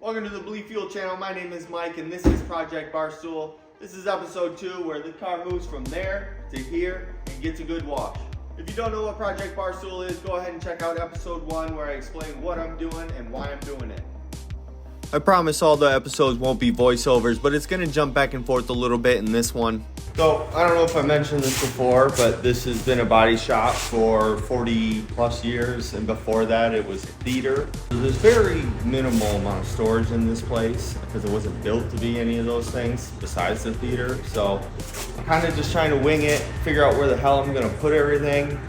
Welcome to the Bleed Fuel channel. My name is Mike and this is Project Barstool. This is episode 2 where the car moves from there to here and gets a good wash. If you don't know what Project Barstool is, go ahead and check out episode 1 where I explain what I'm doing and why I'm doing it. I promise all the episodes won't be voiceovers, but it's going to jump back and forth a little bit in this one. So, I don't know if I mentioned this before, but this has been a body shop for 40 plus years, and before that it was a theater. There's very minimal amount of storage in this place because it wasn't built to be any of those things besides the theater. So, I'm kind of just trying to wing it, figure out where the hell I'm going to put everything.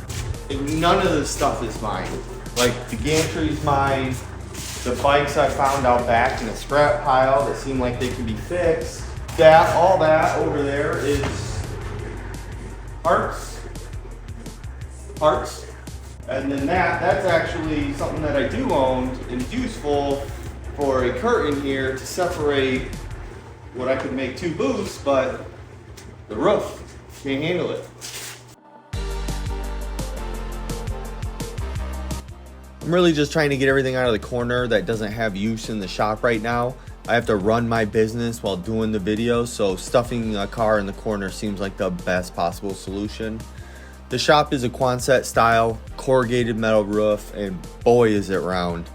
None of this stuff is mine. Like, the gantry's mine. The bikes I found out back in a scrap pile that seem like they can be fixed. All that over there is parts. And then that's actually something that I do own and is useful for a curtain here to separate what I could make 2 booths, but the roof can't handle it. I'm really just trying to get everything out of the corner that doesn't have use in the shop right now. I have to run my business while doing the video, so stuffing a car in the corner seems like the best possible solution. The shop is a Quonset style, corrugated metal roof, and boy is it round.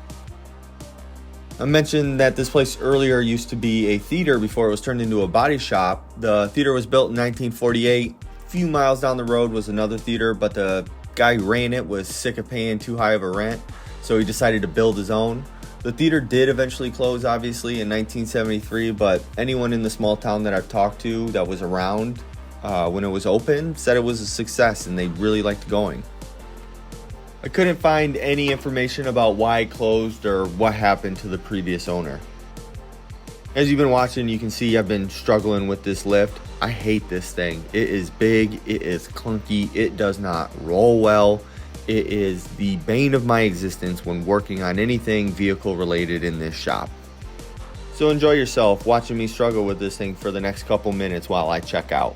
I mentioned that this place earlier used to be a theater before it was turned into a body shop. The theater was built in 1948. A few miles down the road was another theater, but the guy who ran it was sick of paying too high of a rent, so he decided to build his own. The theater did eventually close, obviously, in 1973, but anyone in the small town that I've talked to that was around when it was open said it was a success and they really liked going. I couldn't find any information about why it closed or what happened to the previous owner. As you've been watching, you can see I've been struggling with this lift. I hate this thing. It is big, it is clunky, it does not roll well. It is the bane of my existence when working on anything vehicle related in this shop. So enjoy yourself watching me struggle with this thing for the next couple minutes while I check out.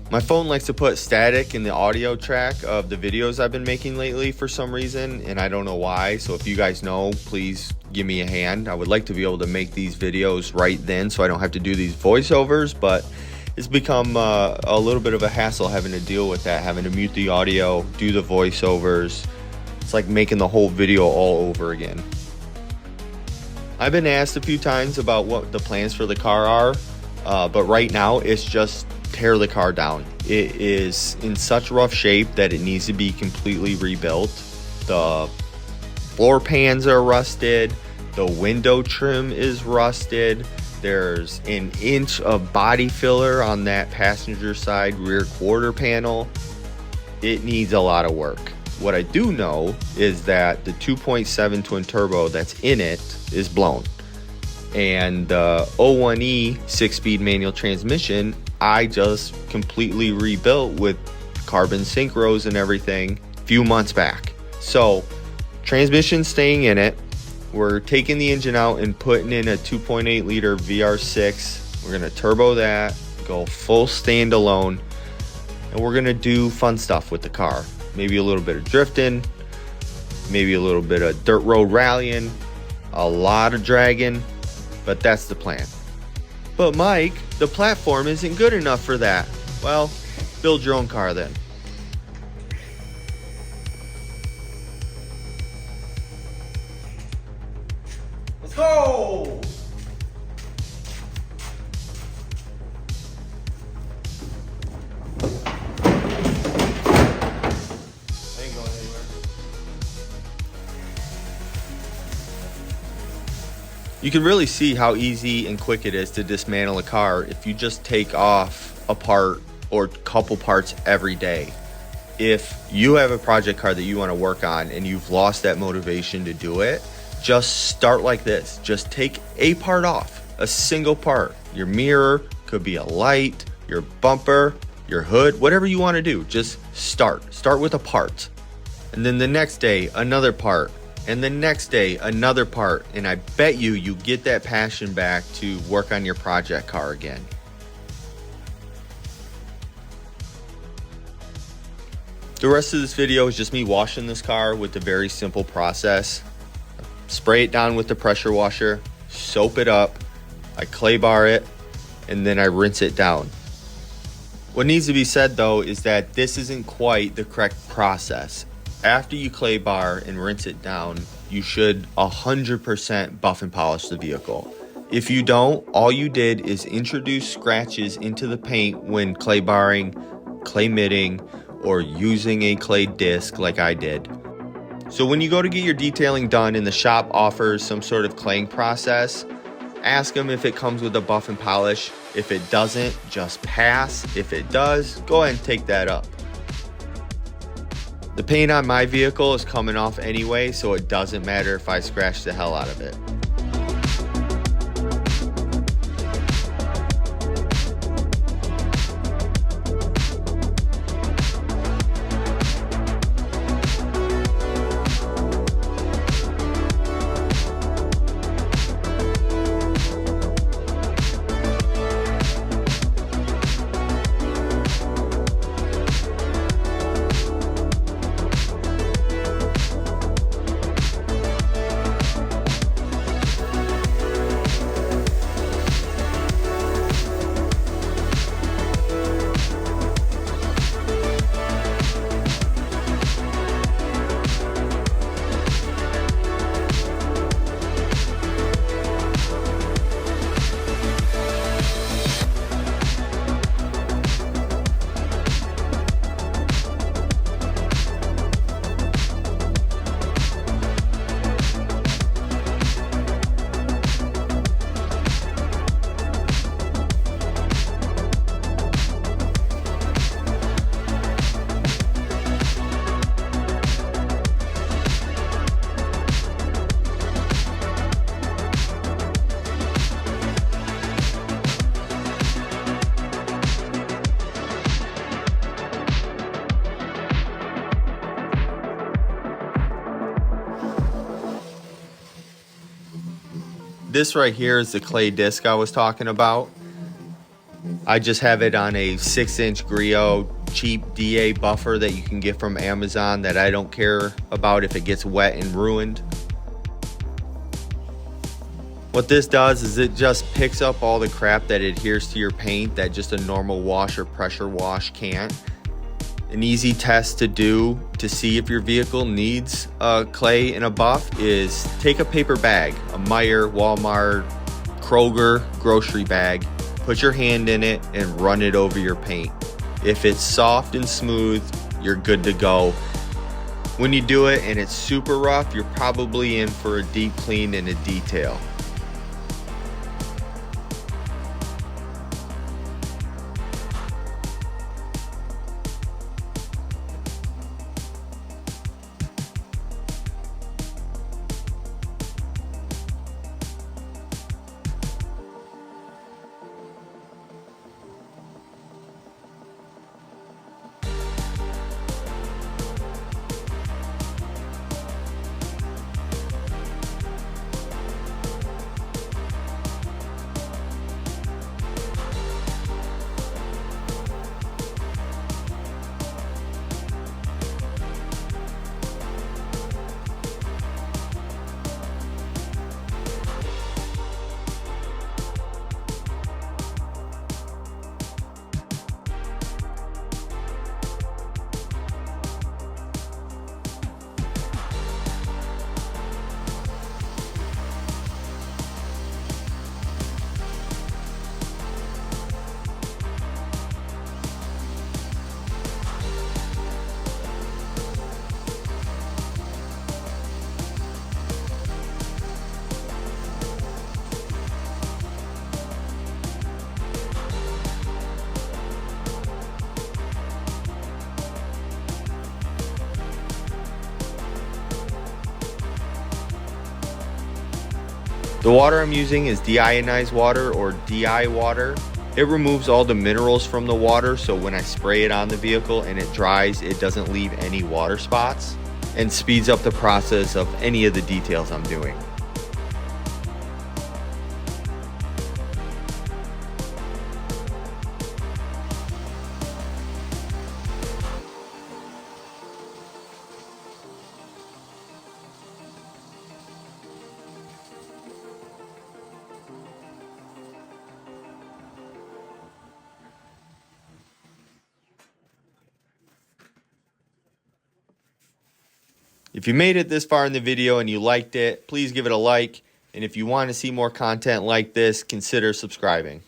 My phone likes to put static in the audio track of the videos I've been making lately for some reason, and I don't know why. So if you guys know, please give me a hand. I would like to be able to make these videos right then so I don't have to do these voiceovers, but it's become a little bit of a hassle having to deal with that, having to mute the audio, do the voiceovers. It's like making the whole video all over again. I've been asked a few times about what the plans for the car are, but right now it's just tear the car down. It is in such rough shape that it needs to be completely rebuilt. The floor pans are rusted, the window trim is rusted, there's an inch of body filler on that passenger side rear quarter panel. It needs a lot of work. What I do know is that the 2.7 twin turbo that's in it is blown, and the 01E 6-speed manual transmission I just completely rebuilt with carbon synchros and everything a few months back. So transmission staying in it. We're taking the engine out and putting in a 2.8 liter VR6. We're gonna turbo that, go full standalone, and we're gonna do fun stuff with the car. Maybe a little bit of drifting, maybe a little bit of dirt road rallying, a lot of dragging, but that's the plan. But Mike, the platform isn't good enough for that. Well, build your own car then. Let's go! Ain't going anywhere. You can really see how easy and quick it is to dismantle a car if you just take off a part or couple parts every day. If you have a project car that you want to work on and you've lost that motivation to do it, just start like this. Just take a part off, a single part. Your mirror, could be a light, your bumper, your hood, whatever you want to do. Just start. Start with a part. And then the next day, another part. And the next day, another part. And I bet you get that passion back to work on your project car again. The rest of this video is just me washing this car with a very simple process. Spray it down with the pressure washer, soap it up, I clay bar it, and then I rinse it down. What needs to be said though is that this isn't quite the correct process. After you clay bar and rinse it down, you should 100% buff and polish the vehicle. If you don't, all you did is introduce scratches into the paint when clay barring, clay mitting, or using a clay disc like I did. So when you go to get your detailing done and the shop offers some sort of claying process, ask them if it comes with a buff and polish. If it doesn't, just pass. If it does, go ahead and take that up. The paint on my vehicle is coming off anyway, so it doesn't matter if I scratch the hell out of it. This right here is the clay disc I was talking about. I just have it on a 6-inch Griot cheap DA buffer that you can get from Amazon that I don't care about if it gets wet and ruined. What this does is it just picks up all the crap that adheres to your paint that just a normal wash or pressure wash can't. An easy test to do to see if your vehicle needs a clay and a buff is take a paper bag, a Meijer, Walmart, Kroger grocery bag, put your hand in it and run it over your paint. If it's soft and smooth, you're good to go. When you do it and it's super rough, you're probably in for a deep clean and a detail. The water I'm using is deionized water or DI water. It removes all the minerals from the water, so when I spray it on the vehicle and it dries, it doesn't leave any water spots and speeds up the process of any of the details I'm doing. If you made it this far in the video and you liked it, please give it a like. And if you want to see more content like this, consider subscribing.